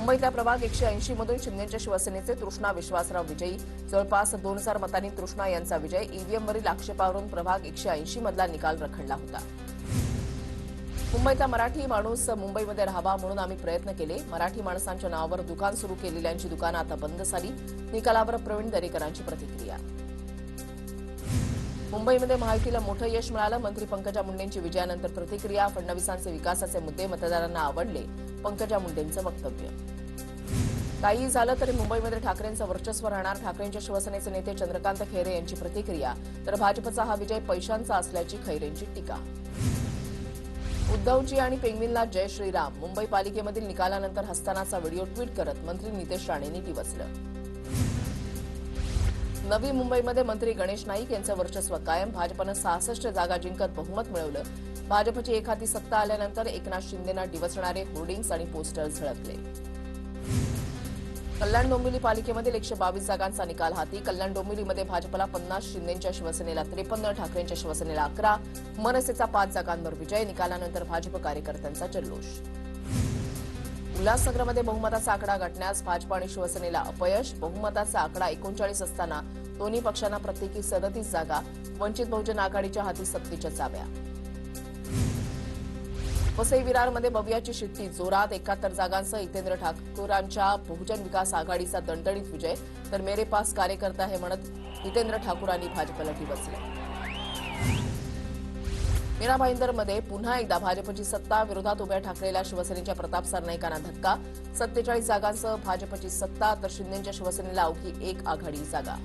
मुंबईतल्या प्रभाग 180 मधून शिंदेच्या शिवसेनेचे तृष्णा विश्वासराव विजयी. जवळपास 2000 मतांनी तृष्णा यांचा विजय. ईव्हीएमवरील आक्षेपावरून प्रभाग 180 मधला निकाल रखडला होता. मुंबईतला मराठी माणूस मुंबईमध्ये राहावा म्हणून आम्ही प्रयत्न केले. मराठी माणसांच्या नावावर दुकान सुरू केलेल्यांची दुकानं आता बंद झाली. निकालावर प्रवीण दरेकरांची प्रतिक्रिया. मुंबईमध्ये महायुतीला मोठं यश मिळालं. मंत्री पंकजा मुंडेंची विजयानंतर प्रतिक्रिया. फडणवीसांचे विकासाचे मुद्दे मतदारांना आवडले. पंकजा मुंडेंचं वक्तव्य. काही झालं तरी मुंबईमध्ये ठाकरेंचं वर्चस्व राहणार. ठाकरेंच्या शिवसेनेचे नेते चंद्रकांत खैरे यांची प्रतिक्रिया. तर भाजपचा हा विजय पैशांचा असल्याची खैरेंची टीका. उद्धवजी आणि पेंग्विनला जय श्रीराम. मुंबई पालिकेमधील निकालानंतर हसतानाचा व्हिडिओ ट्विट करत मंत्री नितेश राणेंनी डिवचलं. नवी मुंबईमध्ये मंत्री गणेश नाईक यांचं वर्चस्व कायम. भाजपनं 66 जागा जिंकत बहुमत मिळवलं. भाजपची एखादी सत्ता आल्यानंतर एकनाथ शिंदेंना डिवचणारे होर्डिंग्स आणि पोस्टर्स झळकले. कल्याण डोंबिवली पालिकेमधील 122 जागांचा निकाल हाती. कल्याण डोंबिवलीमध्ये भाजपला 50, शिंदेच्या शिवसेनेला 53, ठाकरेंच्या शिवसेनेला 11, मनसेचा 5 जागांवर विजय. निकालानंतर भाजप कार्यकर्त्यांचा जल्लोष. उल्हासनगरमध्ये बहुमताचा आकडा गाठण्यास भाजप आणि शिवसेनेला अपयश. बहुमताचा आकडा 39 असताना दोन्ही पक्षांना प्रत्येकी 37 जागा. वंचित बहुजन आघाडीच्या हाती सत्तेच्या चाव्या. वसई विरारमध्ये भव्याची शिट्टी जोरात. 71 जागांसह हितेंद्र ठाकूरांच्या बहुजन विकास आघाडीचा दणदणीत विजय. तर मेरे पास कार्यकर्ता हे म्हणत हितेंद्र ठाकूरांनी भाजपला डिवचले. मीरा भाईंदरमध्ये पुन्हा एकदा भाजपची सत्ता. विरोधात उभ्या ठाकरेला शिवसेनेच्या प्रताप सरनाईकांना धक्का. 47 जागांसह भाजपची सत्ता. तर शिंदेच्या शिवसेनेला अवघी 1 आघाडी जागा.